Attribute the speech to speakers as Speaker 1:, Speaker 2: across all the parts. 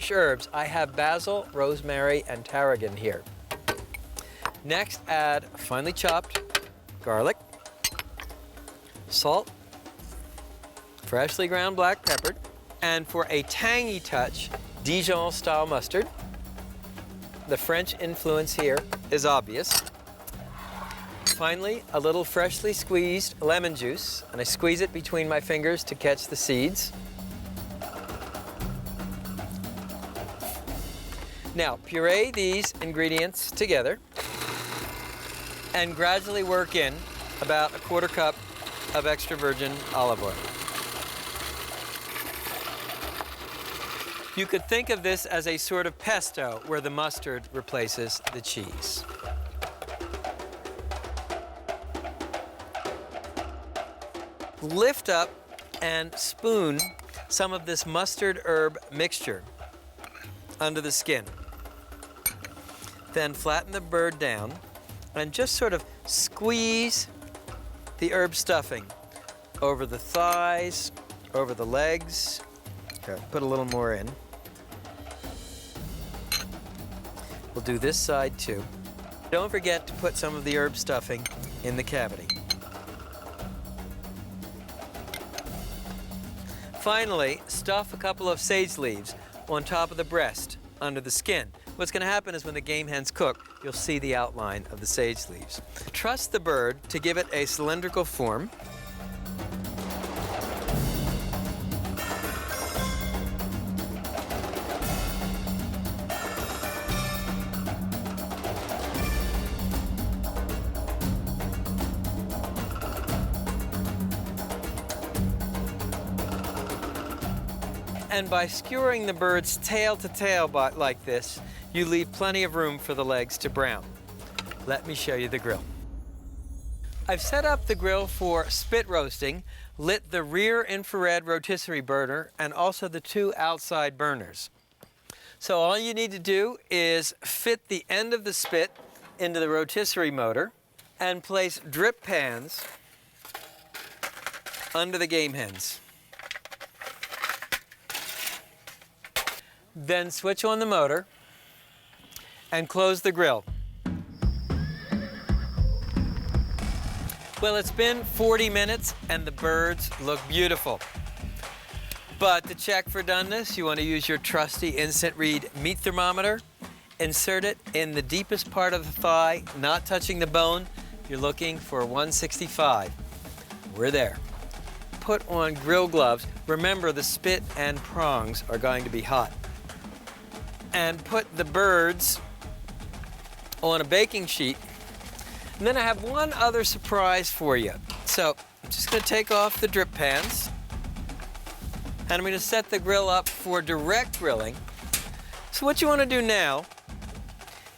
Speaker 1: fresh herbs. I have basil, rosemary, and tarragon here. Next, add finely chopped garlic, salt, freshly ground black pepper, and for a tangy touch, Dijon-style mustard. The French influence here is obvious. Finally, a little freshly squeezed lemon juice, and I squeeze it between my fingers to catch the seeds. Now, puree these ingredients together and gradually work in about a quarter cup of extra virgin olive oil. You could think of this as a sort of pesto where the mustard replaces the cheese. Lift up and spoon some of this mustard herb mixture under the skin. Then flatten the bird down and just sort of squeeze the herb stuffing over the thighs, over the legs. Okay, put a little more in. We'll do this side too. Don't forget to put some of the herb stuffing in the cavity. Finally, stuff a couple of sage leaves on top of the breast, under the skin. What's going to happen is when the game hens cook, you'll see the outline of the sage leaves. Truss the bird to give it a cylindrical form. And by skewering the bird's tail to tail like this, you leave plenty of room for the legs to brown. Let me show you the grill. I've set up the grill for spit roasting, lit the rear infrared rotisserie burner, and also the two outside burners. So all you need to do is fit the end of the spit into the rotisserie motor and place drip pans under the game hens. Then switch on the motor and close the grill. Well, it's been 40 minutes and the birds look beautiful. But to check for doneness, you want to use your trusty instant read meat thermometer. Insert it in the deepest part of the thigh, not touching the bone. You're looking for 165. We're there. Put on grill gloves. Remember, the spit and prongs are going to be hot. And put the birds on a baking sheet. And then I have one other surprise for you. So I'm just going to take off the drip pans. And I'm going to set the grill up for direct grilling. So what you want to do now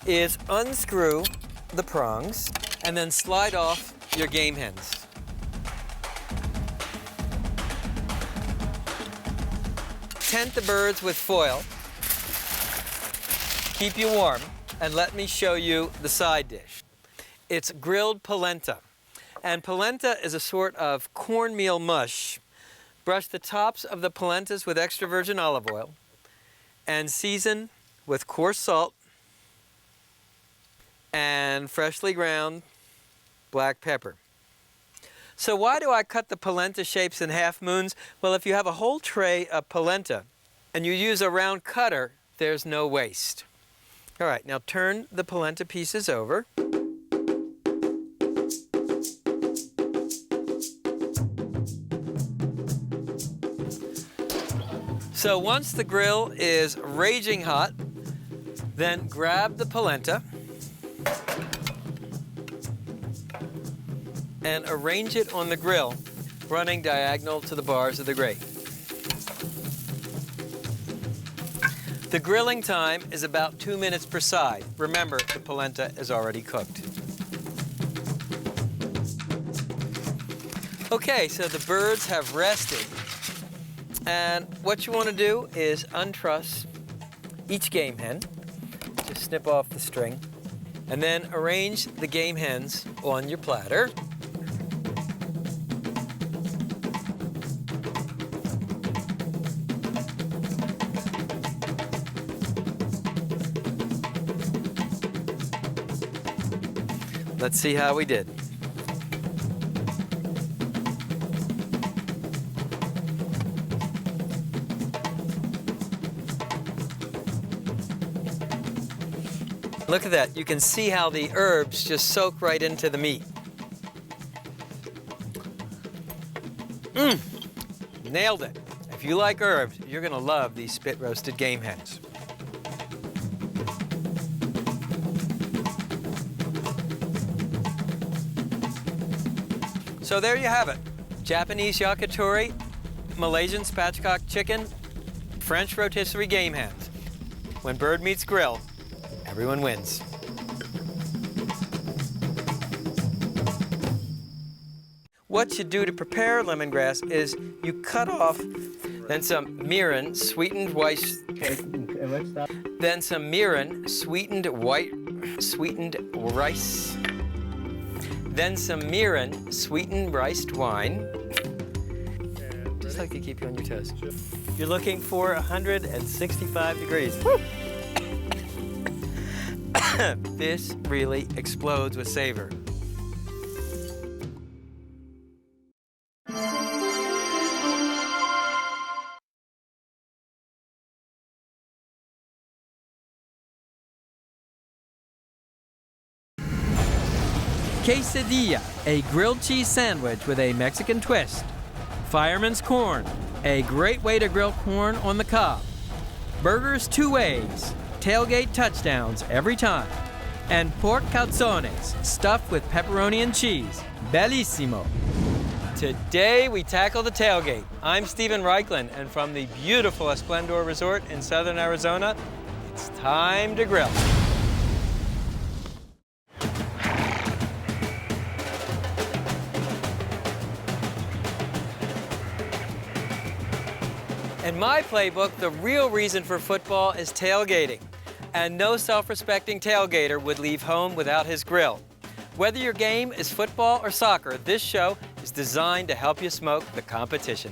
Speaker 1: is unscrew the prongs and then slide off your game hens. Tent the birds with foil. Keep you warm, and let me show you the side dish. It's grilled polenta, and polenta is a sort of cornmeal mush. Brush the tops of the polentas with extra virgin olive oil and season with coarse salt and freshly ground black pepper. So why do I cut the polenta shapes in half moons? Well, if you have a whole tray of polenta and you use a round cutter, there's no waste. All right, now turn the polenta pieces over. So once the grill is raging hot, then grab the polenta and arrange it on the grill, running diagonal to the bars of the grate. The grilling time is about 2 minutes per side. Remember, the polenta is already cooked. Okay, so the birds have rested. And what you want to do is untruss each game hen. Just snip off the string. And then arrange the game hens on your platter. Let's see how we did. Look at that. You can see how the herbs just soak right into the meat. Nailed it. If you like herbs, you're going to love these spit-roasted game hens. So there you have it. Japanese yakitori, Malaysian spatchcock chicken, French rotisserie game hens. When bird meets grill, everyone wins. What you do to prepare lemongrass is you cut off, then some mirin, sweetened rice, then some mirin, sweetened rice, then some mirin, sweetened riced wine, just like to keep you on your toes. You're looking for 165 degrees. Woo! This really explodes with savor. Quesadilla, a grilled cheese sandwich with a Mexican twist. Fireman's corn, a great way to grill corn on the cob. Burgers two ways, tailgate touchdowns every time. And pork calzones, stuffed with pepperoni and cheese. Bellissimo. Today we tackle the tailgate. I'm Stephen Reichlin, and from the beautiful Esplendor Resort in southern Arizona, it's time to grill. In my playbook, the real reason for football is tailgating. And no self-respecting tailgater would leave home without his grill. Whether your game is football or soccer, this show is designed to help you smoke the competition.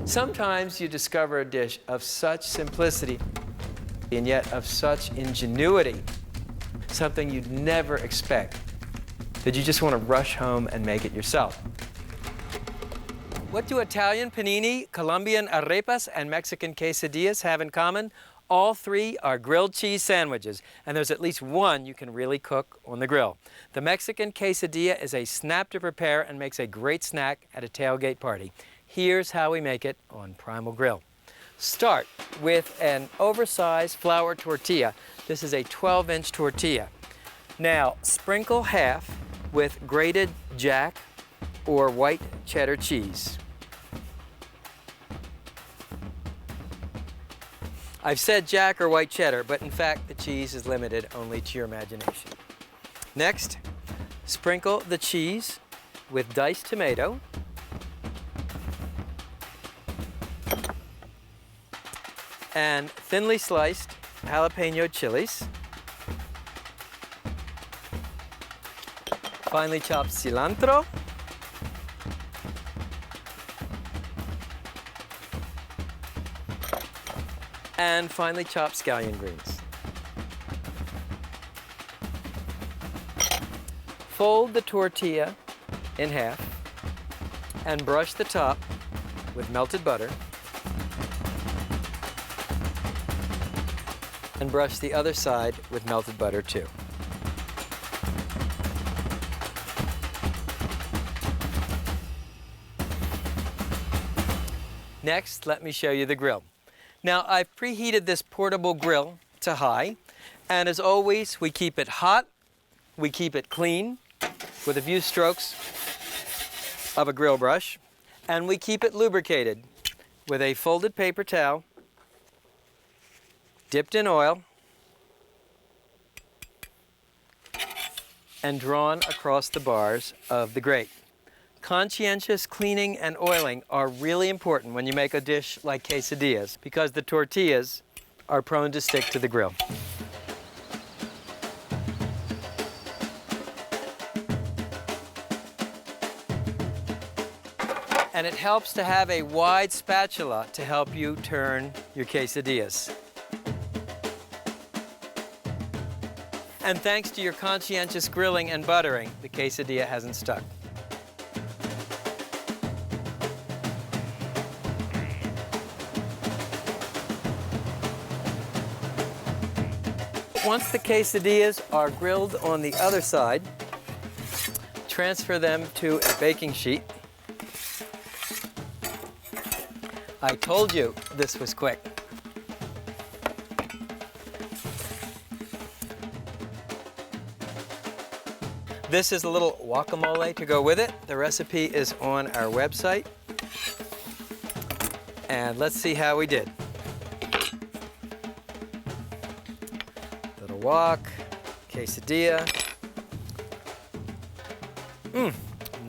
Speaker 1: Sometimes you discover a dish of such simplicity and yet of such ingenuity, something you'd never expect, that you just want to rush home and make it yourself. What do Italian panini, Colombian arepas, and Mexican quesadillas have in common? All three are grilled cheese sandwiches, and there's at least one you can really cook on the grill. The Mexican quesadilla is a snap to prepare and makes a great snack at a tailgate party. Here's how we make it on Primal Grill. Start with an oversized flour tortilla. This is a 12-inch tortilla. Now, sprinkle half with grated Jack or white cheddar cheese. I've said Jack or white cheddar, but in fact the cheese is limited only to your imagination. Next, sprinkle the cheese with diced tomato, and thinly sliced jalapeno chilies, finely chopped cilantro, and finely chopped scallion greens. Fold the tortilla in half and brush the top with melted butter, and brush the other side with melted butter too. Next, let me show you the grill. Now, I've preheated this portable grill to high, and as always, we keep it hot, we keep it clean with a few strokes of a grill brush, and we keep it lubricated with a folded paper towel dipped in oil and drawn across the bars of the grate. Conscientious cleaning and oiling are really important when you make a dish like quesadillas because the tortillas are prone to stick to the grill. And it helps to have a wide spatula to help you turn your quesadillas. And thanks to your conscientious grilling and buttering, the quesadilla hasn't stuck. Once the quesadillas are grilled on the other side, transfer them to a baking sheet. I told you this was quick. This is a little guacamole to go with it. The recipe is on our website. And let's see how we did. Little wok, quesadilla.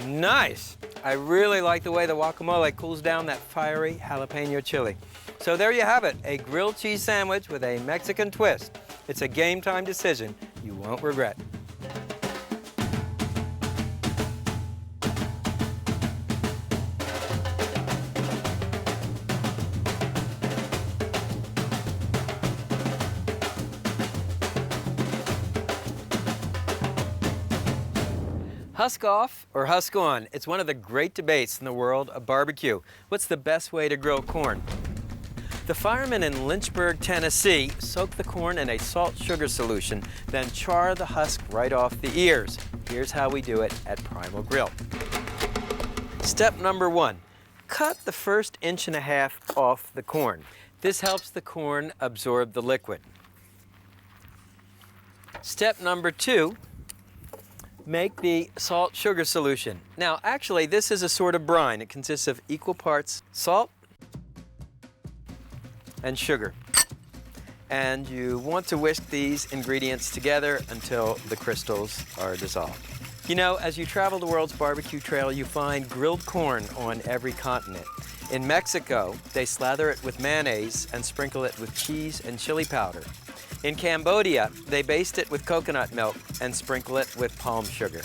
Speaker 1: Nice. I really like the way the guacamole cools down that fiery jalapeno chili. So there you have it, a grilled cheese sandwich with a Mexican twist. It's a game time decision you won't regret. Husk off or husk on? It's one of the great debates in the world of barbecue. What's the best way to grill corn? The firemen in Lynchburg, Tennessee, soak the corn in a salt-sugar solution, then char the husk right off the ears. Here's how we do it at Primal Grill. Step number 1, cut the first 1.5 inches off the corn. This helps the corn absorb the liquid. Step number 2, make the salt-sugar solution. Now, actually, this is a sort of brine. It consists of equal parts salt and sugar. And you want to whisk these ingredients together until the crystals are dissolved. You know, as you travel the world's barbecue trail, you find grilled corn on every continent. In Mexico, they slather it with mayonnaise and sprinkle it with cheese and chili powder. In Cambodia, they baste it with coconut milk and sprinkle it with palm sugar.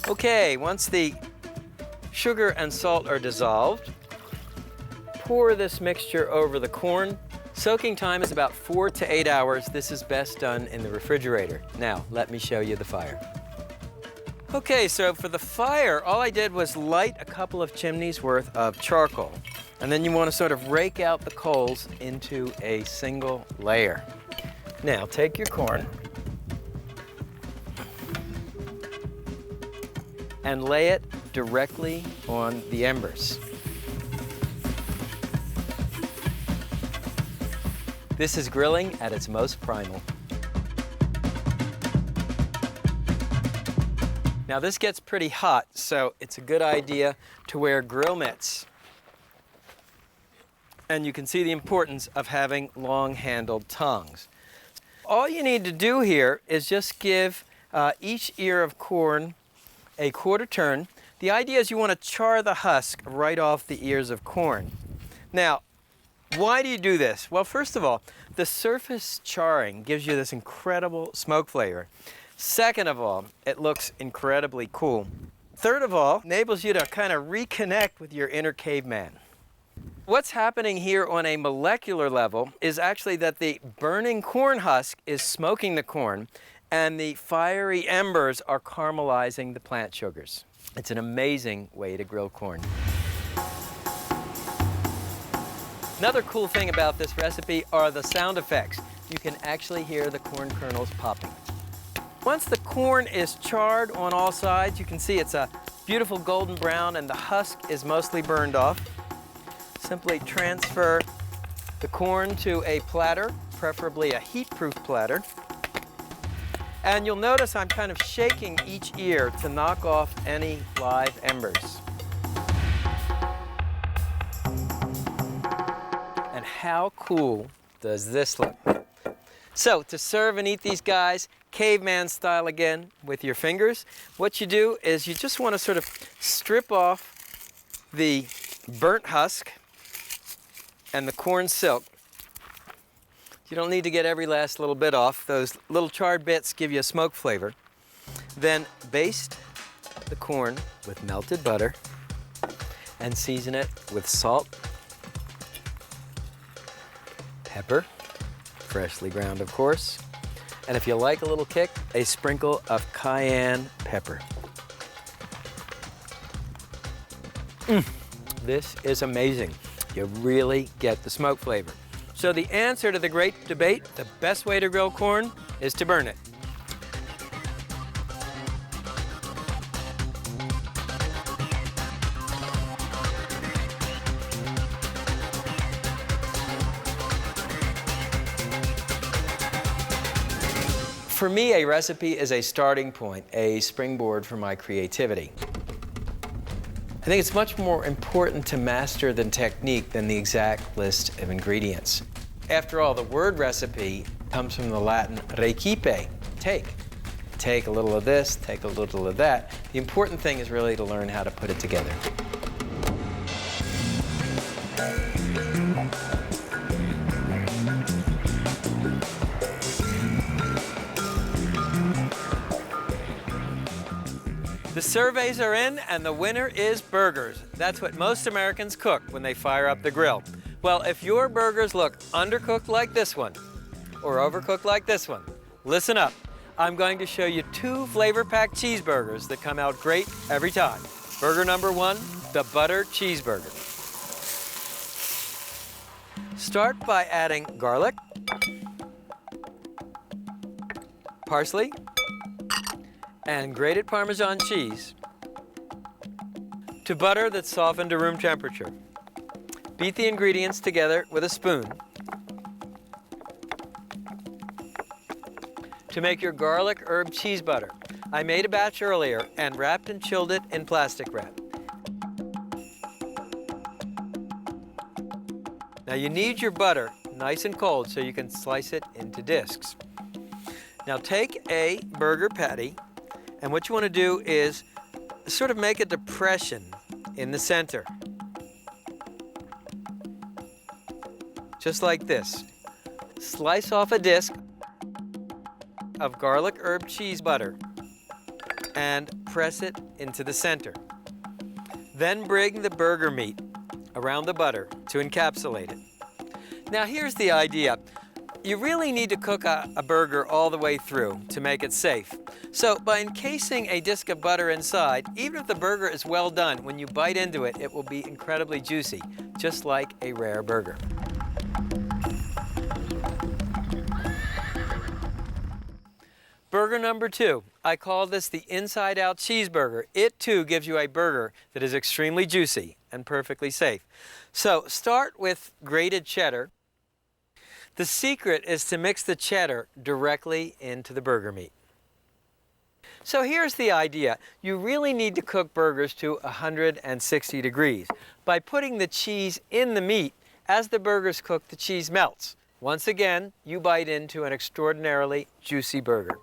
Speaker 1: Okay, once the sugar and salt are dissolved, pour this mixture over the corn. Soaking time is about 4 to 8 hours. This is best done in the refrigerator. Now, let me show you the fire. Okay, so for the fire, all I did was light a couple of chimneys worth of charcoal. And then you want to sort of rake out the coals into a single layer. Now, take your corn and lay it directly on the embers. This is grilling at its most primal. Now, this gets pretty hot, so it's a good idea to wear grill mitts. And you can see the importance of having long-handled tongs. All you need to do here is just give each ear of corn a quarter turn. The idea is you want to char the husk right off the ears of corn. Now, why do you do this? Well, first of all, the surface charring gives you this incredible smoke flavor. Second of all, it looks incredibly cool. Third of all, enables you to kind of reconnect with your inner caveman. What's happening here on a molecular level is actually that the burning corn husk is smoking the corn and the fiery embers are caramelizing the plant sugars. It's an amazing way to grill corn. Another cool thing about this recipe are the sound effects. You can actually hear the corn kernels popping. Once the corn is charred on all sides, you can see it's a beautiful golden brown and the husk is mostly burned off. Simply transfer the corn to a platter, preferably a heat-proof platter. And you'll notice I'm kind of shaking each ear to knock off any live embers. And how cool does this look? So to serve and eat these guys, caveman style again, with your fingers, what you do is you just want to sort of strip off the burnt husk and the corn silk. You don't need to get every last little bit off. Those little charred bits give you a smoke flavor. Then baste the corn with melted butter and season it with salt, pepper, freshly ground of course, And if you like a little kick, a sprinkle of cayenne pepper. This is amazing. You really get the smoke flavor. So the answer to the great debate, the best way to grill corn is to burn it. For me, a recipe is a starting point, a springboard for my creativity. I think it's much more important to master the technique than the exact list of ingredients. After all, the word recipe comes from the Latin recipe, take. Take a little of this, take a little of that. The important thing is really to learn how to put it together. The surveys are in, and the winner is burgers. That's what most Americans cook when they fire up the grill. Well, if your burgers look undercooked like this one, or overcooked like this one, listen up. I'm going to show you 2 flavor-packed cheeseburgers that come out great every time. Burger number 1, the butter cheeseburger. Start by adding garlic, parsley, and grated Parmesan cheese to butter that's softened to room temperature. Beat the ingredients together with a spoon to make your garlic herb cheese butter. I made a batch earlier and wrapped and chilled it in plastic wrap. Now you need your butter nice and cold so you can slice it into discs. Now take a burger patty, and what you want to do is sort of make a depression in the center. Just like this. Slice off a disc of garlic herb cheese butter and press it into the center. Then bring the burger meat around the butter to encapsulate it. Now here's the idea. You really need to cook a burger all the way through to make it safe. So by encasing a disc of butter inside, even if the burger is well done, when you bite into it, it will be incredibly juicy, just like a rare burger. Burger number 2. I call this the inside-out cheeseburger. It too gives you a burger that is extremely juicy and perfectly safe. So start with grated cheddar. The secret is to mix the cheddar directly into the burger meat. So here's the idea. You really need to cook burgers to 160 degrees. By putting the cheese in the meat, as the burgers cook, the cheese melts. Once again, you bite into an extraordinarily juicy burger.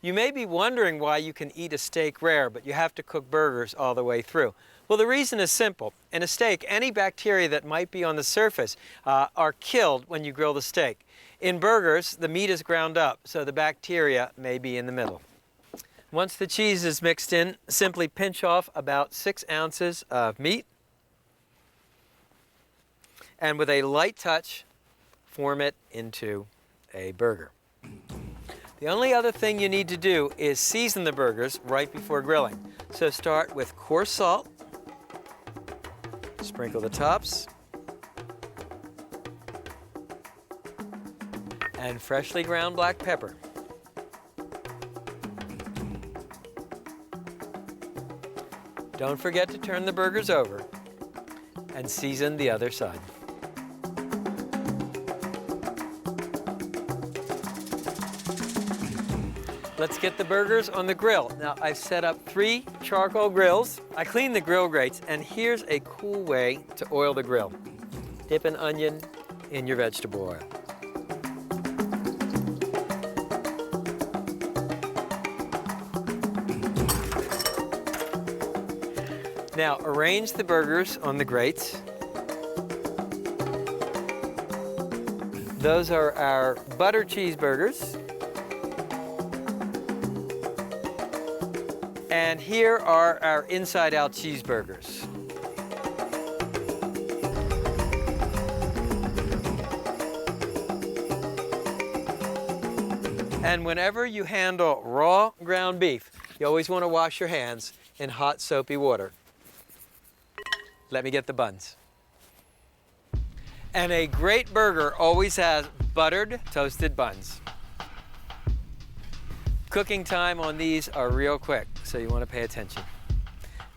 Speaker 1: You may be wondering why you can eat a steak rare, but you have to cook burgers all the way through. Well, the reason is simple. In a steak, any bacteria that might be on the surface are killed when you grill the steak. In burgers, the meat is ground up, so the bacteria may be in the middle. Once the cheese is mixed in, simply pinch off about 6 ounces of meat, and with a light touch, form it into a burger. The only other thing you need to do is season the burgers right before grilling. So start with coarse salt, sprinkle the tops, and freshly ground black pepper. Don't forget to turn the burgers over and season the other side. Let's get the burgers on the grill. Now, I've set up 3 charcoal grills. I cleaned the grill grates, and here's a cool way to oil the grill. Dip an onion in your vegetable oil. Now, arrange the burgers on the grates. Those are our butter cheeseburgers. And here are our inside-out cheeseburgers. And whenever you handle raw ground beef, you always want to wash your hands in hot soapy water. Let me get the buns. And a great burger always has buttered toasted buns. Cooking time on these are real quick, so you want to pay attention.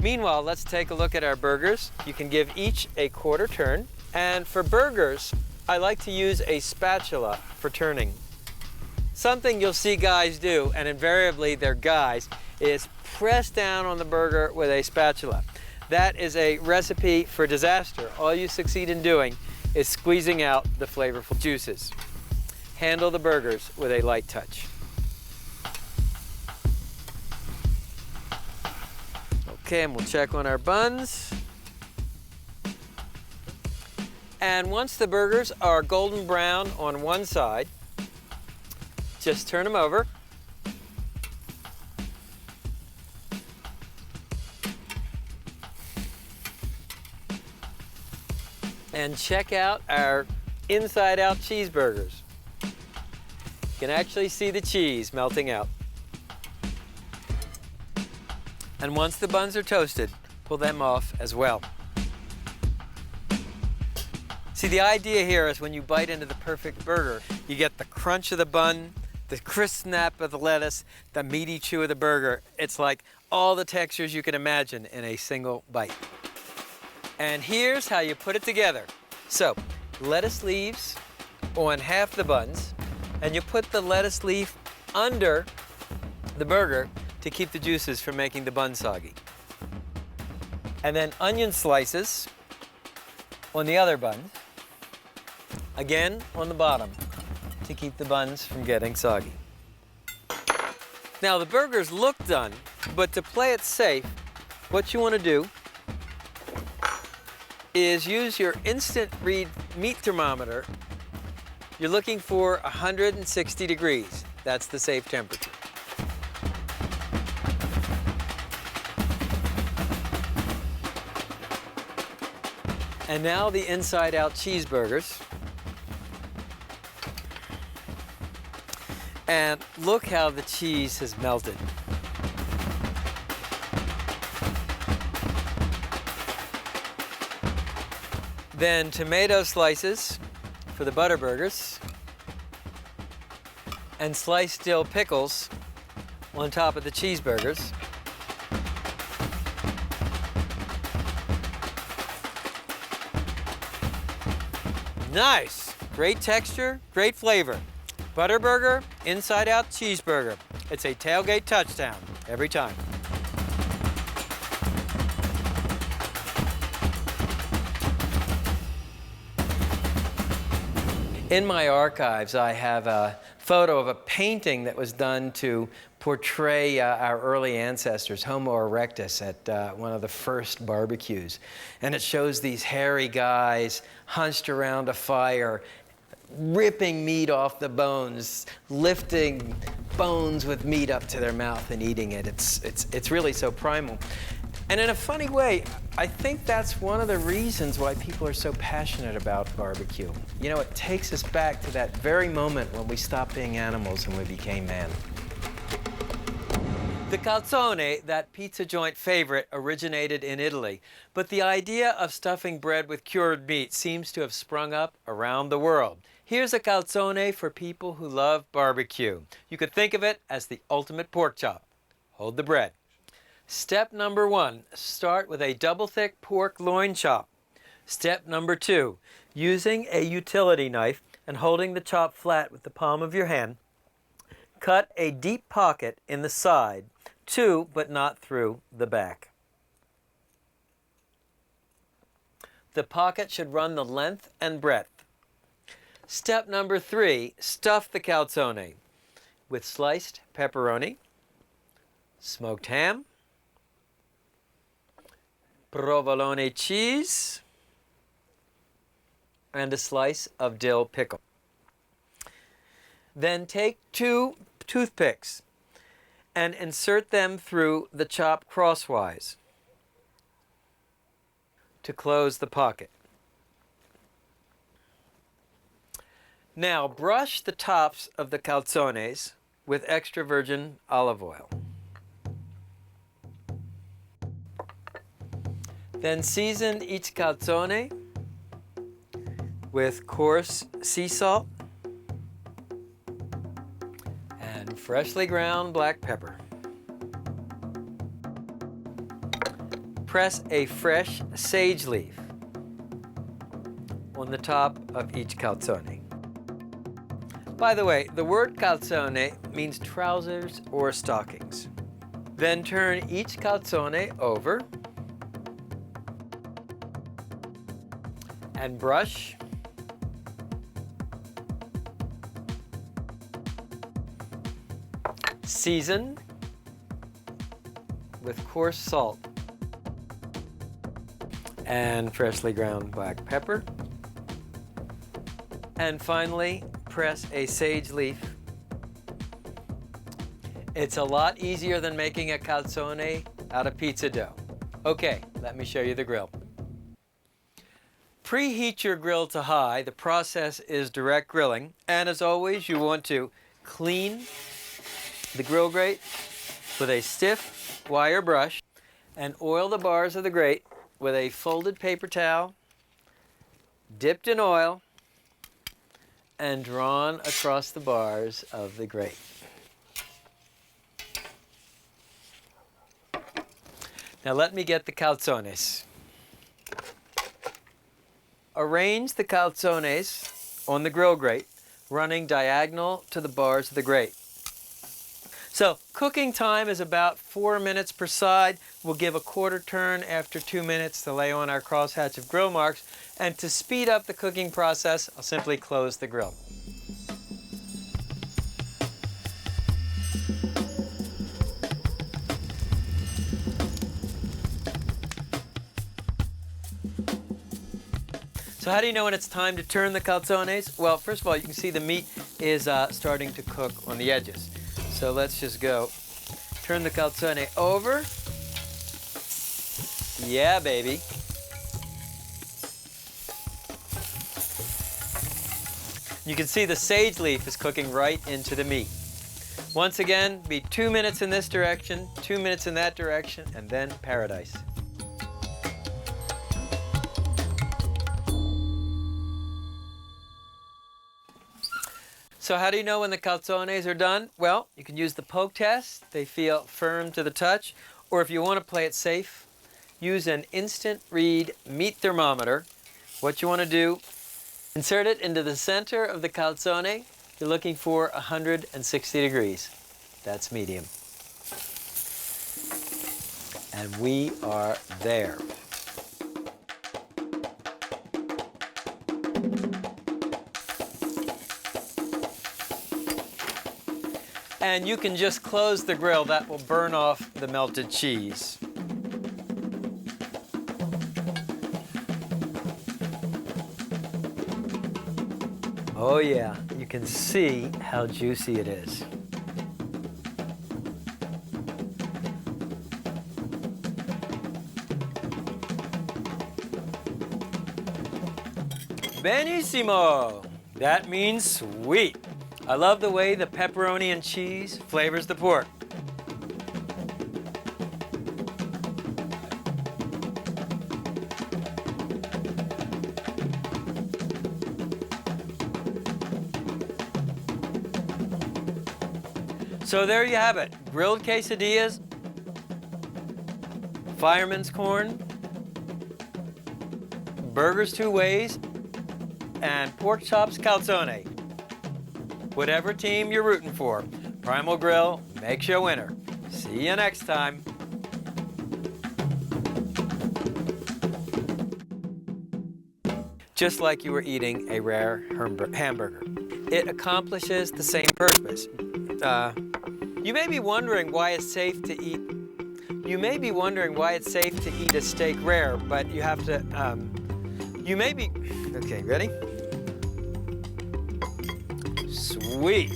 Speaker 1: Meanwhile, let's take a look at our burgers. You can give each a quarter turn. And for burgers, I like to use a spatula for turning. Something you'll see guys do, and invariably they're guys, is press down on the burger with a spatula. That is a recipe for disaster. All you succeed in doing is squeezing out the flavorful juices. Handle the burgers with a light touch. Okay, and we'll check on our buns. And once the burgers are golden brown on one side, just turn them over. And check out our inside-out cheeseburgers. You can actually see the cheese melting out. And once the buns are toasted, pull them off as well. See, the idea here is when you bite into the perfect burger, you get the crunch of the bun, the crisp snap of the lettuce, the meaty chew of the burger. It's like all the textures you can imagine in a single bite. And here's how you put it together. So, lettuce leaves on half the buns, and you put the lettuce leaf under the burger to keep the juices from making the bun soggy. And then onion slices on the other bun, again on the bottom, to keep the buns from getting soggy. Now the burgers look done, but to play it safe, what you want to do is use your instant read meat thermometer. You're looking for 160 degrees. That's the safe temperature. And now the inside-out cheeseburgers. And look how the cheese has melted. Then tomato slices for the butter burgers. And sliced dill pickles on top of the cheeseburgers. Nice, great texture, great flavor. Butter burger, inside out cheeseburger. It's a tailgate touchdown every time. In my archives, I have a photo of a painting that was done to portray our early ancestors, Homo erectus, at one of the first barbecues. And it shows these hairy guys hunched around a fire, ripping meat off the bones, lifting bones with meat up to their mouth and eating it. It's really so primal. And in a funny way, I think that's one of the reasons why people are so passionate about barbecue. You know, it takes us back to that very moment when we stopped being animals and we became man. The calzone, that pizza joint favorite, originated in Italy, but the idea of stuffing bread with cured meat seems to have sprung up around the world. Here's a calzone for people who love barbecue. You could think of it as the ultimate pork chop. Hold the bread. Step number 1, start with a double thick pork loin chop. Step number 2, using a utility knife and holding the chop flat with the palm of your hand, cut a deep pocket in the side, to but not through the back. The pocket should run the length and breadth. Step number 3, stuff the calzone with sliced pepperoni, smoked ham, provolone cheese, and a slice of dill pickle. Then take 2 toothpicks and insert them through the chop crosswise to close the pocket. Now brush the tops of the calzones with extra virgin olive oil. Then season each calzone with coarse sea salt and freshly ground black pepper. Press a fresh sage leaf on the top of each calzone. By the way, the word calzone means trousers or stockings. Then turn each calzone over and brush. Season with coarse salt and freshly ground black pepper. And finally, press a sage leaf. It's a lot easier than making a calzone out of pizza dough. Okay, let me show you the grill. Preheat your grill to high. The process is direct grilling. And as always, you want to clean the grill grate with a stiff wire brush and oil the bars of the grate with a folded paper towel dipped in oil and drawn across the bars of the grate. Now let me get the calzones. Arrange the calzones on the grill grate, running diagonal to the bars of the grate. So cooking time is about 4 minutes per side. We'll give a quarter turn after 2 minutes to lay on our crosshatch of grill marks. And to speed up the cooking process, I'll simply close the grill. So how do you know when it's time to turn the calzones? Well, first of all, you can see the meat is starting to cook on the edges. So let's just go. Turn the calzone over. Yeah, baby. You can see the sage leaf is cooking right into the meat. Once again, be 2 minutes in this direction, 2 minutes in that direction, and then paradise. So how do you know when the calzones are done? Well, you can use the poke test. They feel firm to the touch. Or if you want to play it safe, use an instant read meat thermometer. What you want to do, insert it into the center of the calzone. You're looking for 160 degrees. That's medium. And we are there. And you can just close the grill. That will burn off the melted cheese. Oh yeah, you can see how juicy it is. Benissimo! That means sweet. I love the way the pepperoni and cheese flavors the pork. So there you have it. Grilled quesadillas, fireman's corn, burgers 2 ways, and pork chops calzone. Whatever team you're rooting for, Primal Grill makes you a winner. See you next time. Just like you were eating a rare hamburger. It accomplishes the same purpose. You may be wondering why it's safe to eat. You may be wondering why it's safe to eat a steak rare, but you have to. You may be. Okay, ready? Sweet.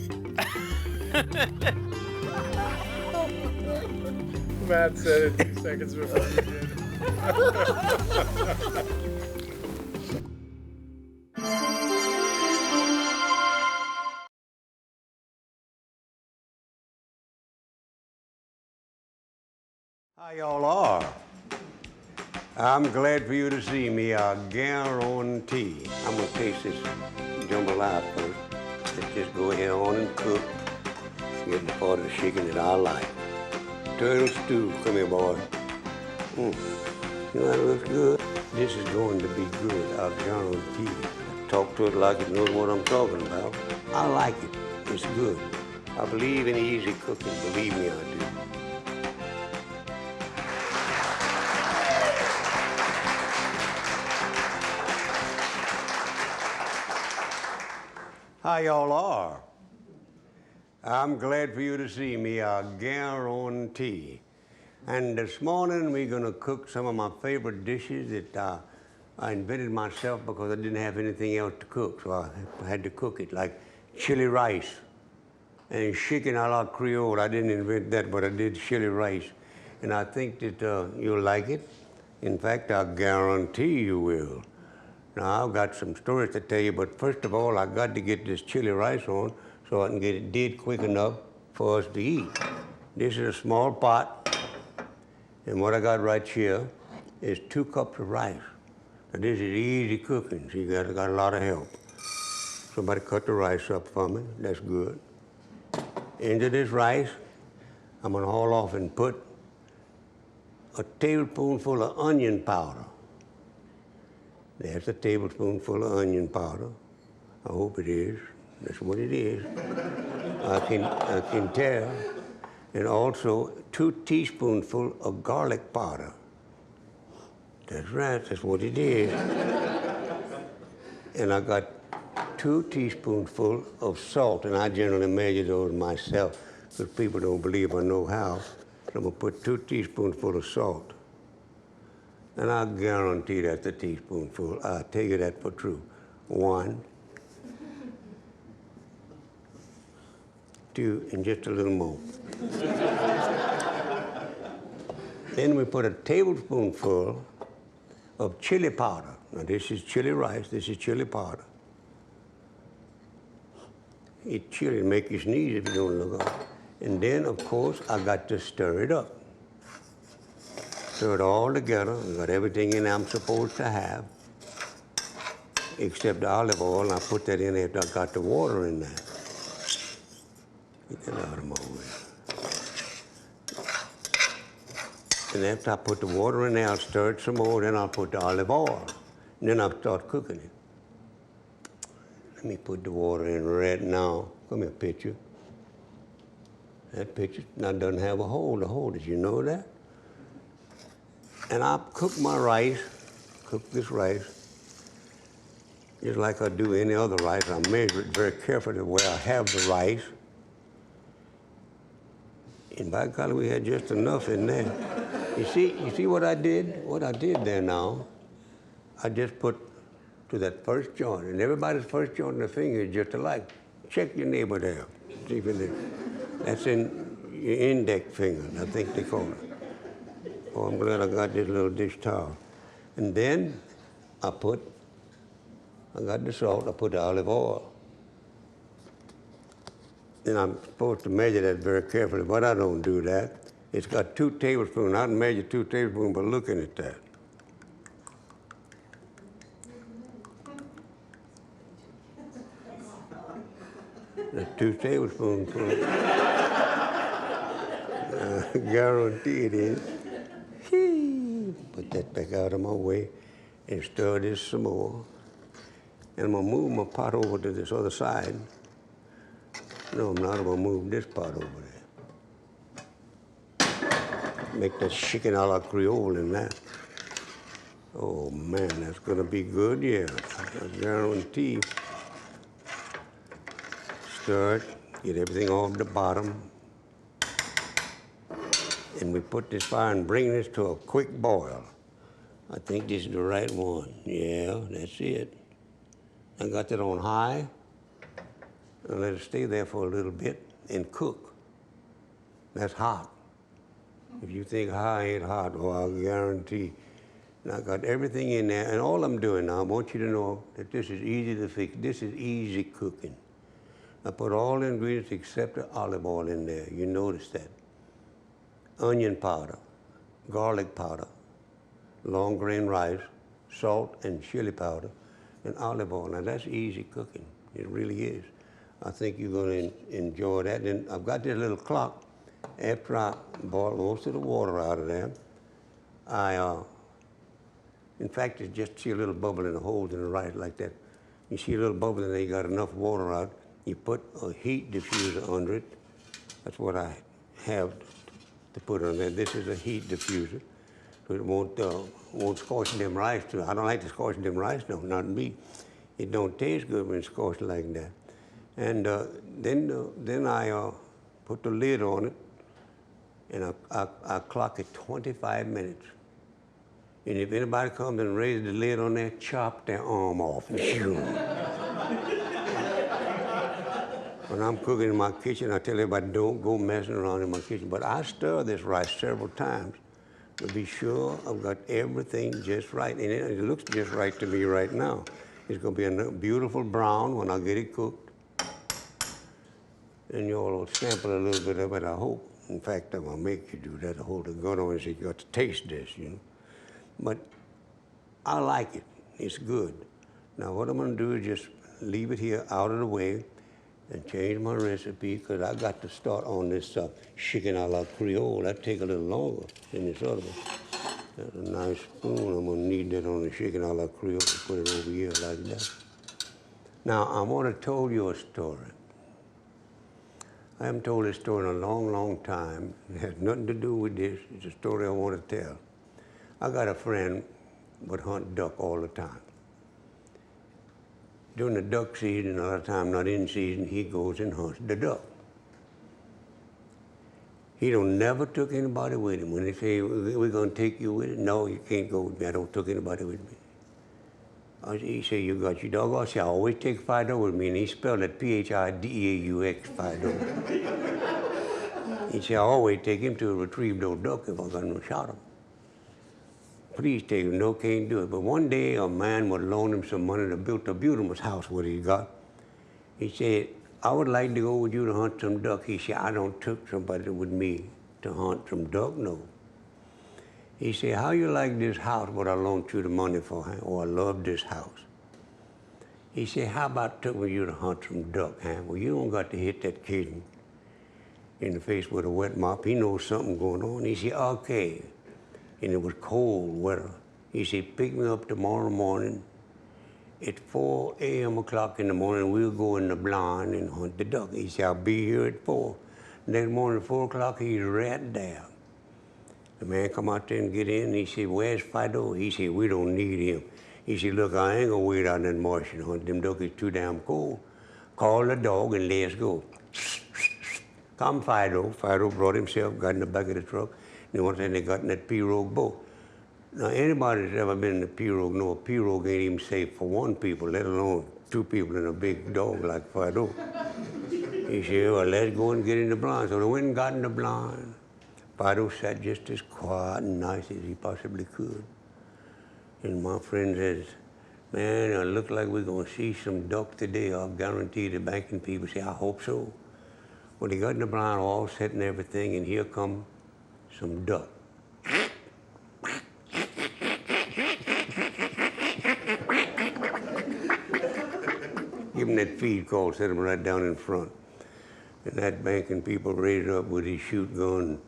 Speaker 2: Matt said it 2 seconds before you did.
Speaker 3: How y'all are? I'm glad for you to see me. I guarantee. I'm gonna taste this jambalaya first. Let's just go ahead on and cook. Get the part of the chicken that I like. Turtle stew. Come here, boy. You know that looks good? This is going to be good. I guarantee. Talk to it like it knows what I'm talking about. I like it. It's good. I believe in easy cooking. Believe me, I do. How y'all are? I'm glad for you to see me, I guarantee. And this morning we're gonna cook some of my favorite dishes that I invented myself because I didn't have anything else to cook, so I had to cook it, like chili rice and chicken a la Creole. I didn't invent that, but I did chili rice. And I think that you'll like it. In fact, I guarantee you will. Now, I've got some stories to tell you, but first of all, I got to get this chili rice on so I can get it did quick enough for us to eat. This is a small pot, and what I got right here is 2 cups of rice. Now, this is easy cooking, so you got a lot of help. Somebody cut the rice up for me. That's good. Into this rice, I'm gonna haul off and put a tablespoonful of onion powder. That's a tablespoonful of onion powder. I hope it is. That's what it is. I can tell. And also 2 teaspoonfuls of garlic powder. That's right, that's what it is. And I got 2 teaspoonfuls of salt, and I generally measure those myself because people don't believe I know how. So I'm gonna put 2 teaspoonfuls of salt. And I guarantee that's a teaspoonful. I'll tell you that for true. 1, 2, and just a little more. Then we put a tablespoonful of chili powder. Now this is chili rice, this is chili powder. Eat chili, make you sneeze if you don't look up. And then, of course, I got to stir it up. Stir it all together. I got everything in there I'm supposed to have, except the olive oil, and I put that in after I got the water in there. Get that out of my way. And after I put the water in there, I'll stir it some more, then I'll put the olive oil. And then I'll start cooking it. Let me put the water in right now. Come here, picture. That picture now doesn't have a hole to hold it, you know that? And I'll cook my rice, cook this rice, just like I do any other rice. I measure it very carefully where I have the rice. And by golly, we had just enough in there. You see what I did? What I did there now, I just put to that first joint, and everybody's first joint in the finger is just alike. Check your neighbor there. See if it is. That's in your index finger, I think they call it. Oh, I'm glad I got this little dish towel. And then I got the salt, I put the olive oil. And I'm supposed to measure that very carefully, but I don't do that. It's got 2 tablespoons. I can measure 2 tablespoons by looking at that. That's 2 tablespoons. Guarantee it is. Put that back out of my way and stir this some more. And I'm gonna move my pot over to this other side. No, I'm not. I'm gonna move this pot over there. Make that chicken a la Creole in that. Oh man, that's gonna be good, yeah. I guarantee. Stir it, get everything off the bottom. And we put this fire and bring this to a quick boil. I think this is the right one. Yeah, that's it. I got that on high. And let it stay there for a little bit and cook. That's hot. If you think high ain't hot, well, I guarantee. And I got everything in there. And all I'm doing now, I want you to know that this is easy to fix. This is easy cooking. I put all the ingredients except the olive oil in there. You notice that. Onion powder, garlic powder, long grain rice, salt and chili powder, and olive oil. Now that's easy cooking. It really is. I think you're going to enjoy that. And I've got this little clock. After I boil most of the water out of there, in fact, it's just see a little bubble in the holes in the rice like that. You see a little bubble and then you got enough water out. You put a heat diffuser under it. That's what I have to put on there. This is a heat diffuser. So it won't scorch them rice too. I don't like to scorch them rice, no, not me. It don't taste good when it's scorched like that. And then I put the lid on it, and I clock it 25 minutes. And if anybody comes and raises the lid on there, chop their arm off. When I'm cooking in my kitchen, I tell everybody, don't go messing around in my kitchen. But I stir this rice several times to be sure I've got everything just right. And it looks just right to me right now. It's going to be a beautiful brown when I get it cooked. And you'll sample a little bit of it, I hope. In fact, I'm going to make you do that. I hold the gun on and say, you got to taste this, you know. But I like it. It's good. Now, what I'm going to do is just leave it here out of the way and change my recipe, because I got to start on this chicken a la Creole. That take a little longer than this other one. That's a nice spoon. I'm going to need that on the chicken a la Creole. Put it over here like that. Now, I want to tell you a story. I haven't told this story in a long, long time. It has nothing to do with this. It's a story I want to tell. I got a friend would hunt duck all the time. During the duck season, a lot of time not in season, he goes and hunts the duck. He don't never took anybody with him. When they say, we're going to take you with it, no, you can't go with me. I don't took anybody with me. He said, you got your dog? I said, I always take Fido with me, and he spelled it P-H-I-D-E-A-U-X, Fido. He said, I always take him to retrieve those ducks if I got no shot them. Please take him. No, can't do it. But one day, a man would loan him some money to build a beautiful house what he got. He said, I would like to go with you to hunt some duck. He said, I don't took somebody with me to hunt some duck, no. He said, how you like this house, what I loaned you the money for, huh? Oh, I love this house. He said, how about took with you to hunt some duck, huh? Well, you don't got to hit that kid in the face with a wet mop. He knows something going on. He said, okay. And it was cold weather. He said, pick me up tomorrow morning at 4 o'clock in the morning. We'll go in the blind and hunt the duck. He said, I'll be here at 4. Next morning at 4 o'clock, he's right there. The man come out there and get in. He said, where's Fido? He said, we don't need him. He said, look, I ain't gonna wait out in that marsh and hunt them ducks. It's too damn cold. Call the dog and let's go. Come Fido. Fido brought himself, got in the back of the truck. And one time they got in that pirogue boat. Now, anybody that's ever been in a pirogue know a pirogue ain't even safe for one people, let alone 2 people and a big dog like Fido. He said, well, let's go and get in the blind. So they went and got in the blind. Fido sat just as quiet and nice as he possibly could. And my friend says, man, it looks like we're going to see some duck today. I'll guarantee the banking people say, I hope so. Well, they got in the blind, all set and everything, and here come some duck. Give him that feed call, set him right down in front. And that banking people raised up with his shoot gun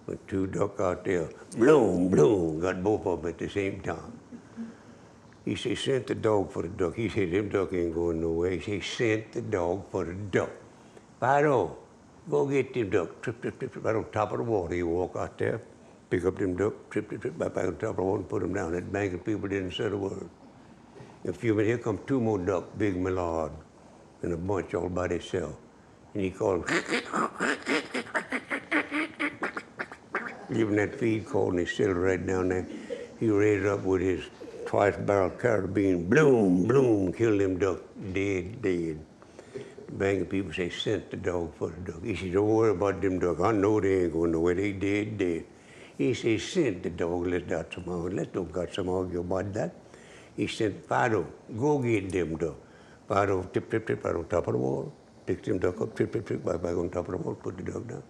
Speaker 3: with 2 duck out there. Bloom, bloom, got both of them at the same time. He said, sent the dog for the duck. He said, them duck ain't going nowhere. He said, sent the dog for the duck. Fido, go get them duck. Trip, trip, trip, trip, right on top of the water. He walk out there, pick up them duck, trip, trip, trip, back on top of the water and put them down. That bank of people didn't say a word. In a few minutes, here come 2 more duck, big mallard, in a bunch all by themselves. And he called, giving that feed call, and he settled right down there. He raised up with his twice-barrel carabine, bloom, bloom, killed them duck, dead, dead. The bank of people say, sent the dog for the duck. He said, don't worry about them duck. I know they ain't going nowhere. They dead, dead. He said, sent the dog. Let's don't got some argue about that. He said, Fido, go get them duck. Fido, tip, tip, tip, right on top of the wall. Picked them duck up, trip, trip, trip, back on top of the wall, put the duck down.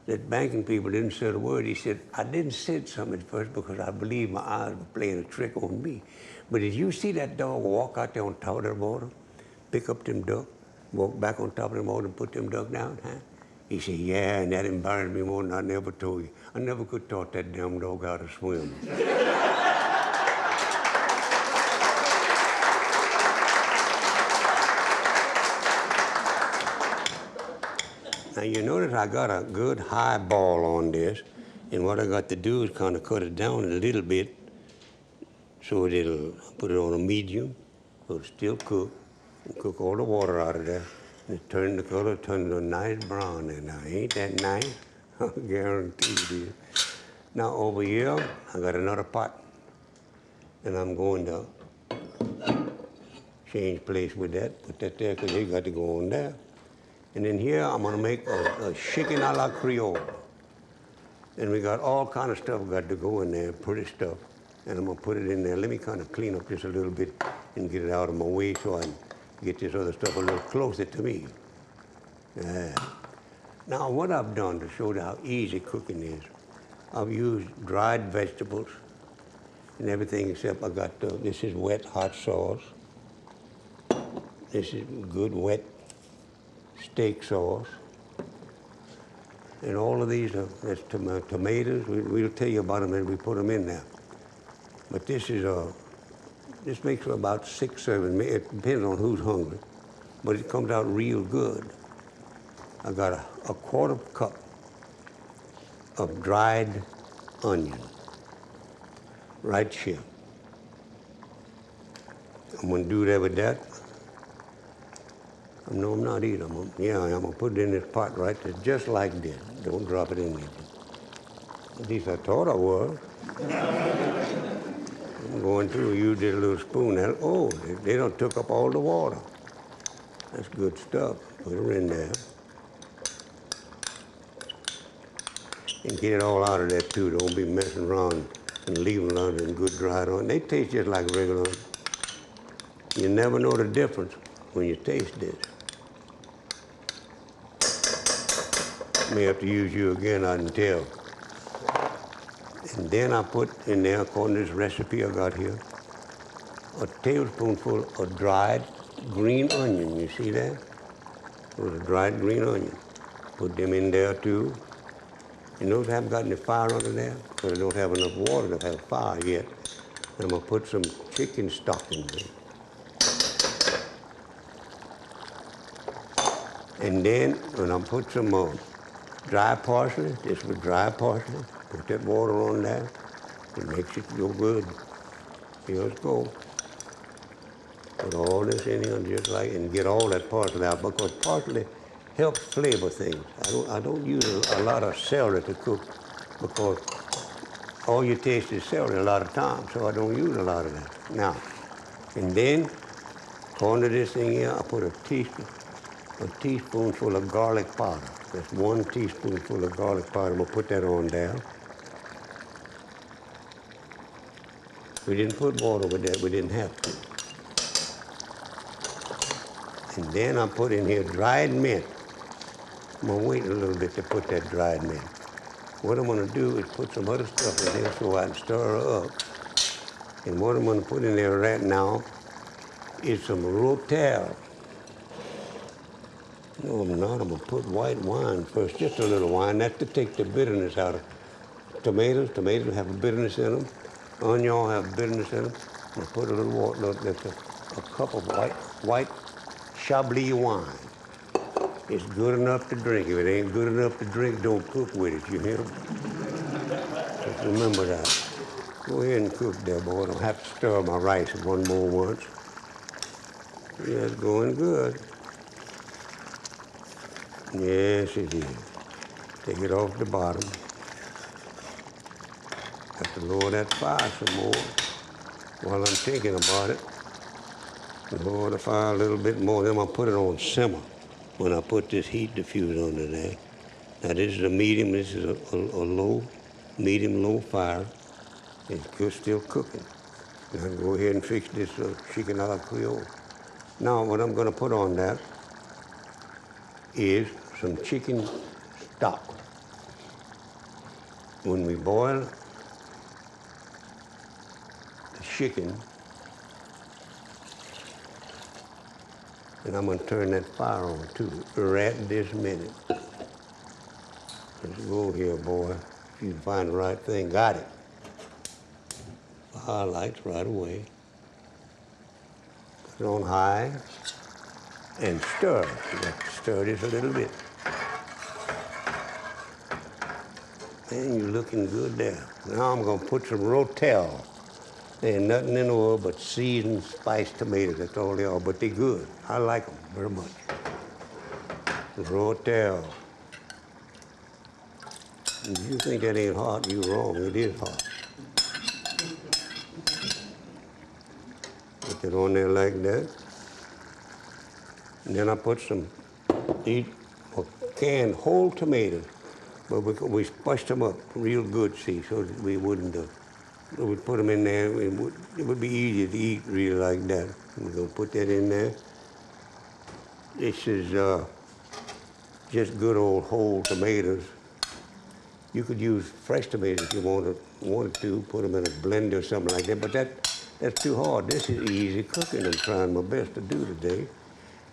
Speaker 3: that banking people didn't say a word. He said, I didn't say something at first because I believed my eyes were playing a trick on me. But did you see that dog walk out there on top of that water, pick up them duck, walk back on top of them water and put them duck down? Huh? He said, yeah, and that embarrassed me more than I never told you. I never could taught that damn dog how to swim. Now you notice I got a good high ball on this, and what I got to do is kind of cut it down a little bit so it'll put it on a medium, so it'll still cook, and cook all the water out of there, and it turn the color, turn to a nice brown there. Now ain't that nice? I guarantee it is. Now over here, I got another pot, and I'm going to change place with that, put that there because they got to go on there. And then here, I'm gonna make a chicken a la Creole. And we got all kind of stuff got to go in there, pretty stuff. And I'm gonna put it in there. Let me kind of clean up just a little bit and get it out of my way so I can get this other stuff a little closer to me. Now, what I've done to show you how easy cooking is, I've used dried vegetables and everything except I got, this is wet hot sauce. This is good wet steak sauce. And all of these are, that's tomatoes. We'll tell you about them as we put them in there. But this is this makes for about 6 servings. It depends on who's hungry, but it comes out real good. I got a quarter cup of dried onion right here. I'm gonna do that with that. No, I'm not either. I'm gonna put it in this pot right there, just like this. Don't drop it in there. At least I thought I was. I'm going to use this little spoon. Oh, they done took up all the water. That's good stuff. Put her in there. And get it all out of there too. Don't be messing around and leaving it under and good dried on. They taste just like regular. You never know the difference when you taste this. May have to use you again, I can tell. And then I put in there, according to this recipe I got here, a tablespoonful of dried green onion. You see that? Those are dried green onion. Put them in there too. And those haven't got any fire under there, because I don't have enough water to have fire yet. And I'm gonna put some chicken stock in there. And then, when I put some dry parsley, this was dry parsley, put that water on there, it makes it go good. Here let's go. Put all this in here just like, and get all that parsley out, because parsley helps flavor things. I don't use a lot of celery to cook, because all you taste is celery a lot of times, so I don't use a lot of that. Now, and then, according to this thing here, I put a teaspoonful of garlic powder. That's 1 teaspoonful of garlic powder. I'm gonna put that on there. We didn't put water with that, we didn't have to. And then I put in here dried mint. I'm gonna wait a little bit to put that dried mint. What I'm gonna do is put some other stuff in there so I can stir her up. And what I'm gonna put in there right now is some rotel. No, I'm not. I'm gonna put white wine first, just a little wine. That's to take the bitterness out of tomatoes. Tomatoes have a bitterness in them. Onion have bitterness in them. I'm gonna put a little water, that's a cup of white Chablis wine. It's good enough to drink. If it ain't good enough to drink, don't cook with it, you hear? Just remember that. Go ahead and cook there, boy. I don't have to stir my rice one more once. Yeah, it's going good. Yes, it is. Take it off the bottom. Have to lower that fire some more while I'm thinking about it. Lower the fire a little bit more, then I'll put it on simmer when I put this heat diffuser under there. Now this is a medium, this is a low, medium-low fire. It's still cooking. Now go ahead and fix this chicken a la Creole. Now what I'm gonna put on that is some chicken stock. when we boil the chicken, and I'm going to turn that fire on too, right this minute. Let's go here, boy. If you can find the right thing, got it. Highlights right away. Put it on high and stir. You have to stir this a little bit. And you're looking good there. Now I'm going to put some rotel. There ain't nothing in the world but seasoned spiced tomatoes. That's all they are, but they're good. I like them very much. Rotel. If you think that ain't hot, you're wrong. It is hot. Put it on there like that. And then I put some canned whole tomatoes, but we spiced them up real good, see, so that we wouldn't. We put them in there. It would be easier to eat really like that. We're gonna put that in there. This is just good old whole tomatoes. You could use fresh tomatoes if you wanted to. Put them in a blender or something like that. But that's too hard. This is easy cooking. I'm trying my best to do today,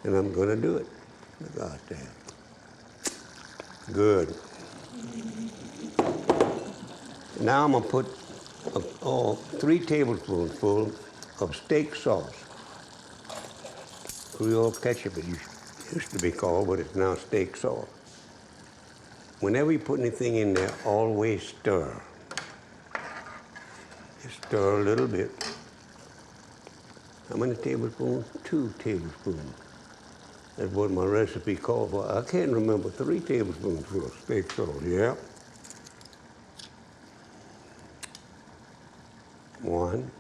Speaker 3: and I'm gonna do it. Look out there. Good. Now I'm gonna put 3 tablespoons full of steak sauce. Creole ketchup it used to be called, but it's now steak sauce. Whenever you put anything in there, always stir. Just stir a little bit. How many tablespoons? 2 tablespoons. That's what my recipe called for. I can't remember. 3 tablespoons full of steak sauce, yeah. 1,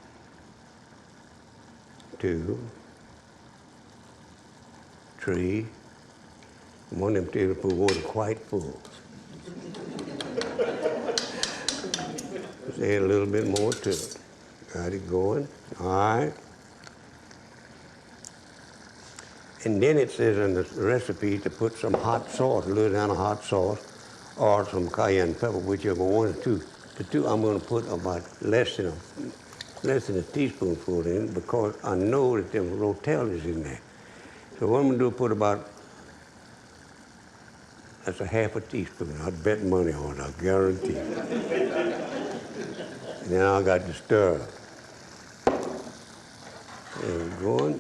Speaker 3: 2, 3. One of them tablespoons wasn't quite full. Let's add a little bit more to it. Got it going. All right. And then it says in the recipe to put some hot sauce, a little down of hot sauce, or some cayenne pepper, whichever one or two. The 2 I'm going to put about less than a teaspoonful in, because I know that them rotel is in there. So what I'm going to do is put about, that's a half a teaspoon. I'd bet money on it, I guarantee. And then I got to stir. There we go.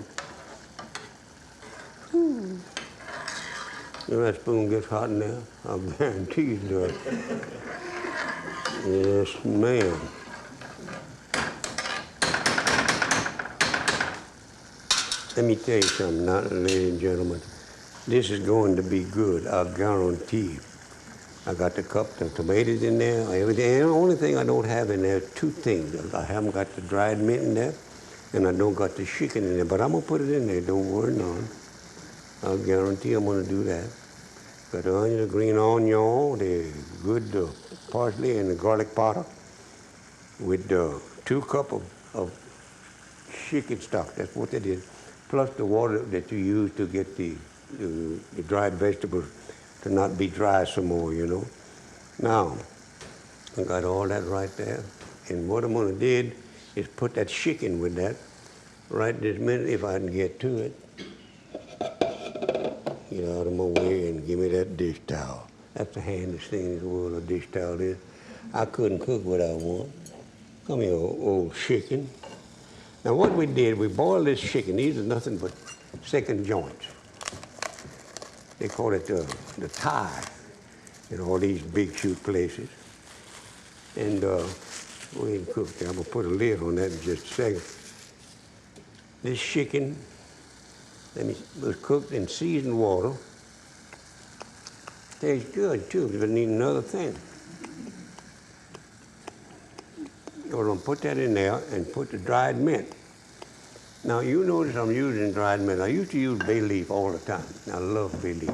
Speaker 3: You know that spoon gets hot now? I guarantee it does. Yes, ma'am. Let me tell you something, ladies and gentlemen. This is going to be good, I guarantee. I got the tomatoes in there, everything. And the only thing I don't have in there is 2 things. I haven't got the dried mint in there, and I don't got the chicken in there. But I'm going to put it in there, don't worry none. I guarantee I'm going to do that. Got the onion, the green onion, the good parsley, and the garlic powder with 2 cups of chicken stock. That's what that is. Plus the water that you use to get the dried vegetables to not be dry some more, you know. Now, I got all that right there. And what I'm going to do is put that chicken with that right this minute, if I can get to it. Get out of my way and give me that dish towel. That's the handiest thing in the world, a dish towel is. I couldn't cook without one. Come here, old chicken. Now what we did, we boiled this chicken. These are nothing but second joints. They call it the thigh in all these big shoot places. And go ahead and cook that. I'm gonna put a lid on that in just a second. This chicken, was cooked in seasoned water. Tastes good too, but I need another thing. We're gonna put that in there and put the dried mint. Now you notice I'm using dried mint. I used to use bay leaf all the time. I love bay leaf.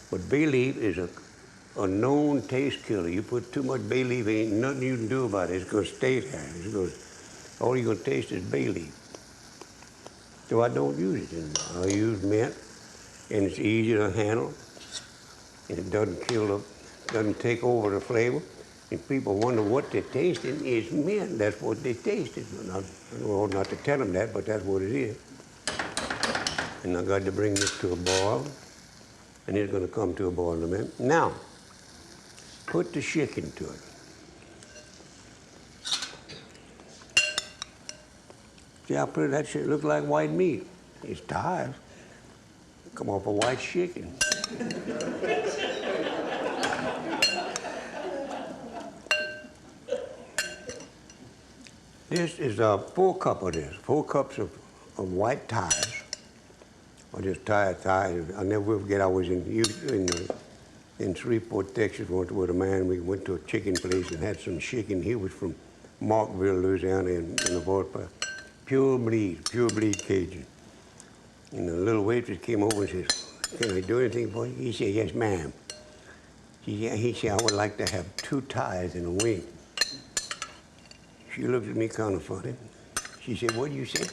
Speaker 3: But bay leaf is a known taste killer. You put too much bay leaf, ain't nothing you can do about it. It's gonna stay there. All you're gonna taste is bay leaf. So I don't use it anymore. I use mint, and it's easy to handle, and it doesn't take over the flavor. If people wonder what they're tasting, it's mint. That's what they tasted. I ought not to tell them that, but that's what it is. And I got to bring this to a boil, and it's going to come to a boil in a minute. Now, put the chicken to it. See how pretty that shit looks like white meat? It's tired. Come off a white chicken. This is 4 cups of this, 4 cups of white thighs, or just thighs. I'll never forget, I was in Shreveport, Texas, once with a man. We went to a chicken place and had some chicken. He was from Markville, Louisiana, in the Fort Park. Pure bleed Cajun. And the little waitress came over and says, "Can I do anything for you?" He said, "Yes, ma'am." He said, "I would like to have 2 thighs and a wing." She looked at me kind of funny. She said, "What do you say?"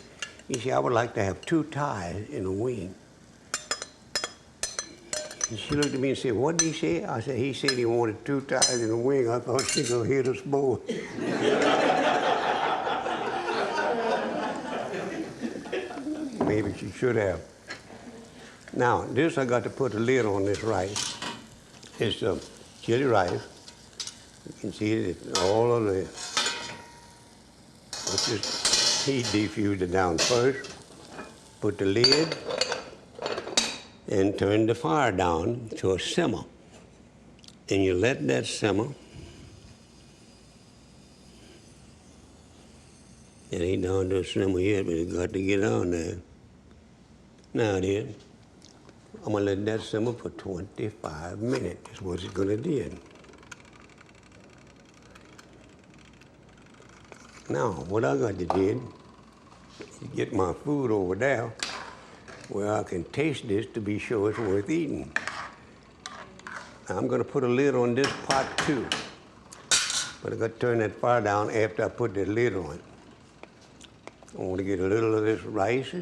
Speaker 3: He said, "I would like to have 2 thighs and a wing." And she looked at me and said, "What did he say?" I said, "He said he wanted 2 thighs and a wing." I thought she was going to hit us both. Maybe she should have. Now, this I got to put a lid on this rice. It's chili rice. You can see it, all of the, let's just heat diffuse it down first. Put the lid and turn the fire down to a simmer. And you let that simmer. It ain't down to a simmer yet, but it's got to get on there. Now it is. I'm gonna let that simmer for 25 minutes. That's what it's gonna do. Now, what I got to do is get my food over there where I can taste this to be sure it's worth eating. Now, I'm gonna put a lid on this pot too, but I got to turn that fire down after I put that lid on. I want to get a little of this rice.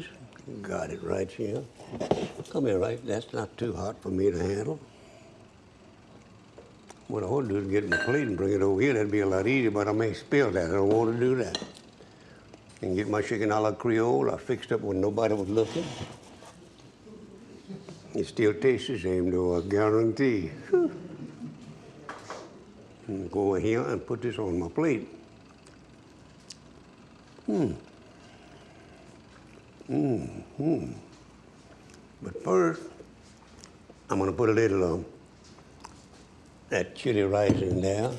Speaker 3: Got it right here. Come here, rice. That's not too hot for me to handle. What I want to do is get my plate and bring it over here. That'd be a lot easier, but I may spill that. I don't want to do that. And get my chicken a la Creole. I fixed up when nobody was looking. It still tastes the same, though, I guarantee. And go over here and put this on my plate. But first, I'm going to put a little that chili rice in there.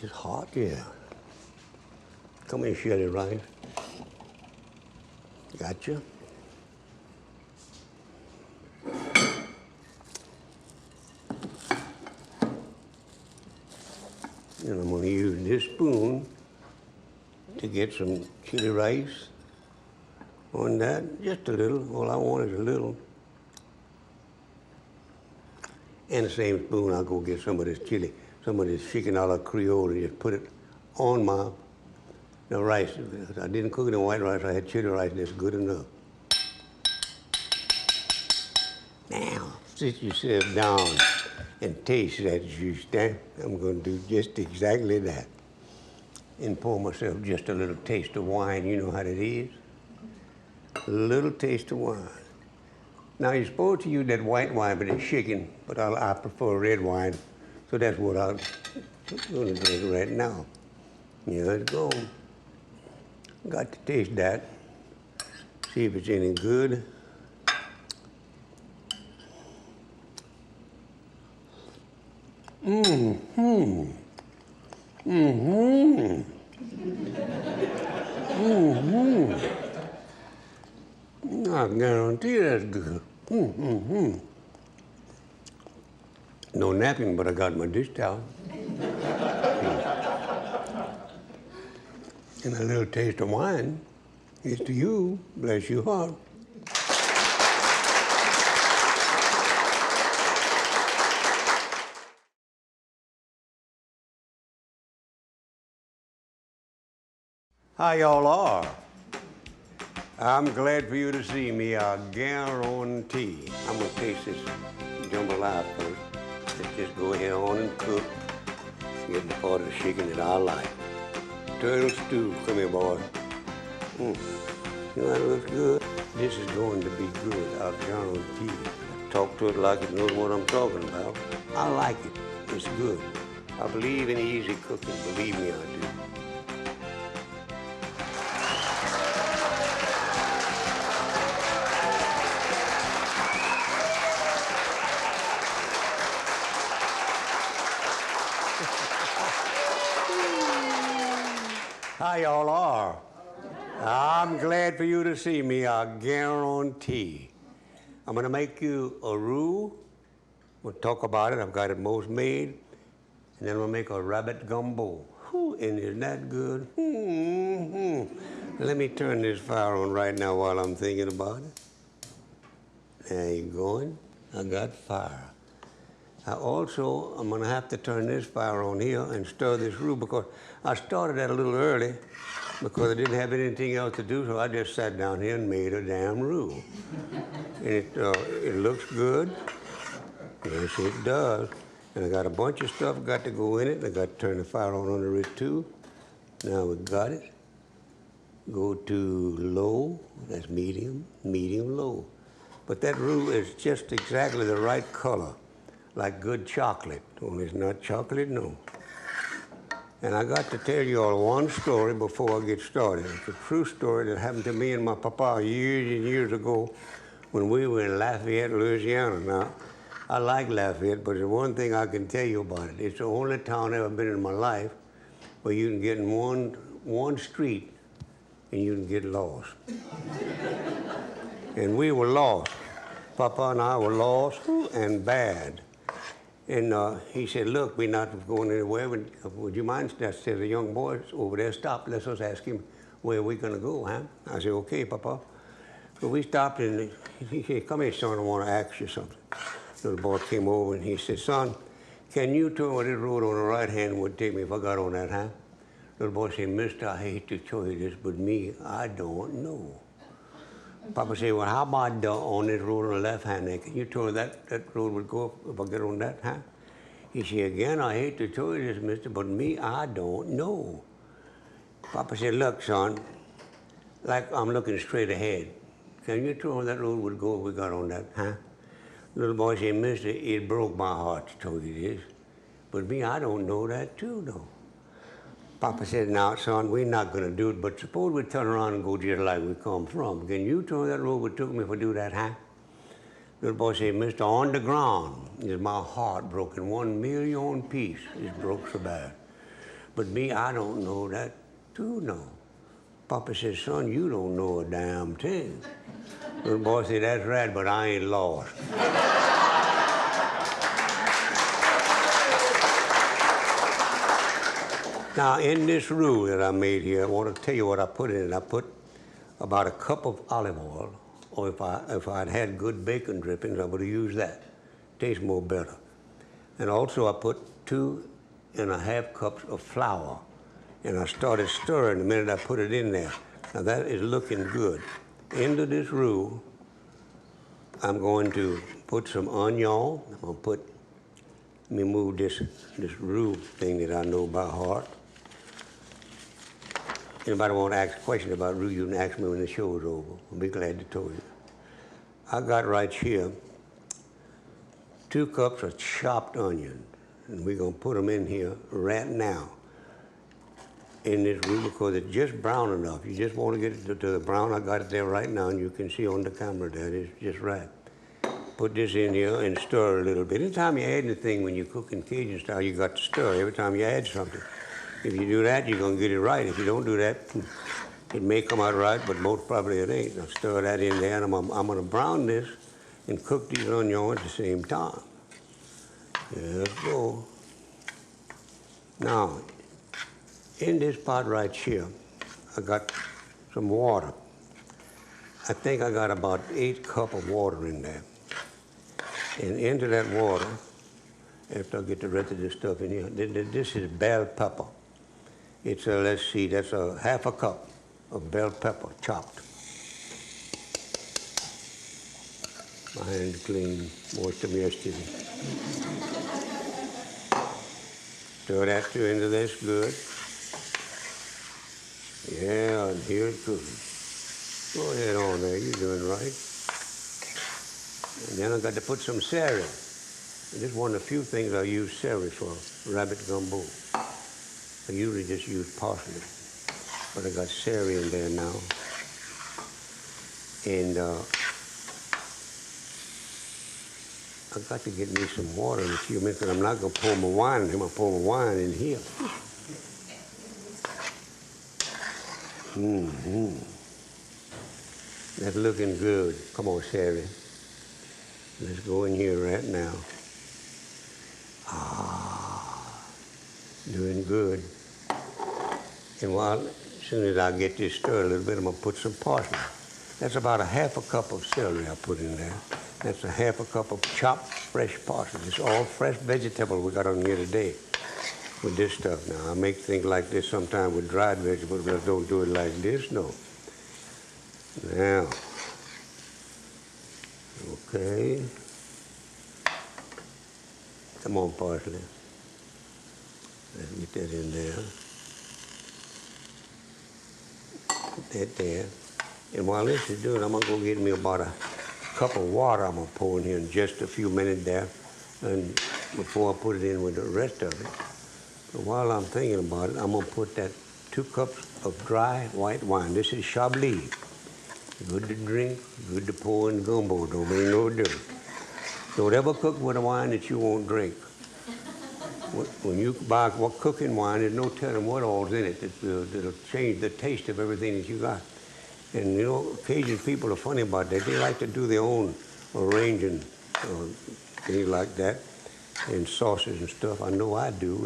Speaker 3: It's hot, yeah. Come here, chili rice. Gotcha. And I'm going to use this spoon to get some chili rice on that, just a little. All I want is a little. And the same spoon, I'll go get some of this chili, some of this chicken a la Creole, and just put it on my rice. I didn't cook it in white rice, I had chili rice, that's good enough. Now, sit yourself down and taste that juice, Dan. I'm going to do just exactly that. And pour myself just a little taste of wine. You know how that is? A little taste of wine. Now, you're supposed to use that white wine for the chicken, but I prefer red wine, so that's what I'm going to drink right now. Yeah, let's go. Got to taste that, see if it's any good. I guarantee that's good. No napping, but I got my dish towel. And a little taste of wine is to you, bless your heart. How y'all are? I'm glad for you to see me, I guarantee. I'm gonna taste this jambalaya first. Let's just go ahead on and cook. Getting the part of the chicken that I like. Turtle stew. Come here, boy. You know that looks good? This is going to be good. I'll guarantee you. Talk to it like it knows what I'm talking about. I like it. It's good. I believe in easy cooking. Believe me, I do. How y'all are? I'm glad for you to see me, I guarantee. I'm gonna make you a roux. We'll talk about it. I've got it most made. And then we'll make a rabbit gumbo. Whew, and isn't that good? Let me turn this fire on right now while I'm thinking about it. There you going. I got fire. I'm gonna have to turn this fire on here and stir this roux because I started that a little early because I didn't have anything else to do, so I just sat down here and made a damn roux. And it looks good. Yes, it does. And I got a bunch of stuff got to go in it. I got to turn the fire on under it too. Now we got it. Go to low. That's medium, medium, low. But that roux is just exactly the right color, like good chocolate. Only it's not chocolate, no. And I got to tell you all one story before I get started. It's a true story that happened to me and my papa years and years ago when we were in Lafayette, Louisiana. Now, I like Lafayette, but there's one thing I can tell you about it. It's the only town I've ever been in my life where you can get in one street and you can get lost. And we were lost. Papa and I were lost and bad. And he said, look, we're not going anywhere. Would you mind? I said, the young boy over there, stop. Let's us ask him where we're going to go, huh? I said, okay, Papa. So we stopped and he said, come here, son, I want to ask you something. The little boy came over and he said, son, can you tell me what this road on the right hand would take me if I got on that, huh? Little boy said, mister, I hate to tell you this, but me, I don't know. Papa said, well, how about on this road on the left hand? Can you tell me that road would go if I get on that, huh? He said, again, I hate to tell you this, mister, but me, I don't know. Papa said, look, son, like I'm looking straight ahead. Can you tell me that road would go if we got on that, huh? Little boy said, mister, it broke my heart to tell you this, but me, I don't know that too, though. Papa said, now, son, we're not going to do it, but suppose we turn around and go just like we come from. Can you tell me that road would took me if I do that, huh? Little boy said, mister, on the ground is my heart broken 1,000,000 pieces. It broke so bad. But me, I don't know that too, no. Papa said, son, you don't know a damn thing. Little boy said, that's right, but I ain't lost. Now, in this roux that I made here, I want to tell you what I put in it. I put about a cup of olive oil, or if I'd had good bacon drippings, I would have used that. Tastes more better. And also, I put 2½ cups of flour, and I started stirring the minute I put it in there. Now, that is looking good. Into this roux, I'm going to put some onion. I'm going to let me move this roux thing that I know by heart. Anybody want to ask a question about roux, you can ask me when the show is over. I'll be glad to tell you. I got right here 2 cups of chopped onion, and we're going to put them in here right now in this roux because it's just brown enough. You just want to get it to the brown. I got it there right now, and you can see on the camera that it's just right. Put this in here and stir a little bit. Anytime you add anything when you're cooking Cajun style, you got to stir every time you add something. If you do that, you're going to get it right. If you don't do that, it may come out right, but most probably it ain't. I'll stir that in there, and I'm going to brown this and cook these onions at the same time. Let's go. Now, in this pot right here, I got some water. I think I got about 8 cups of water in there. And into that water, after I get the rest of this stuff in here, this is bell pepper. It's let's see, that's a ½ cup of bell pepper chopped. My hand's clean, washed them yesterday. Stir that too into this good. Yeah, and here it goes. Go ahead on there, you're doing right. And then I got to put some celery. And this is one of the few things I use celery for, rabbit gumbo. I usually just use parsley, but I got celery in there now. And I got to get me some water in a few minutes, because I'm not going to pour my wine in here. I'm going to pour my wine in here. Mm-hmm. That's looking good. Come on, Sherry. Let's go in here right now. Doing good. And while, as soon as I get this stirred a little bit, I'm going to put some parsley. That's about a half a cup of celery I put in there. That's a half a cup of chopped fresh parsley. It's all fresh vegetable we got on here today with this stuff. Now, I make things like this sometimes with dried vegetables, but I don't do it like this, no. Now, okay. Come on, parsley. Let's get that in there. Put that there. And while this is doing, I'm going to go get me about a cup of water I'm going to pour in here in just a few minutes there, and before I put it in with the rest of it. But while I'm thinking about it, I'm going to put that 2 cups of dry white wine. This is Chablis. Good to drink, good to pour in gumbo. Don't make no difference. Don't ever cook with a wine that you won't drink. When you buy cooking wine, there's no telling what all's in it that'll change the taste of everything that you got. And you know, Cajun people are funny about that. They like to do their own arranging, things like that, and sauces and stuff. I know I do.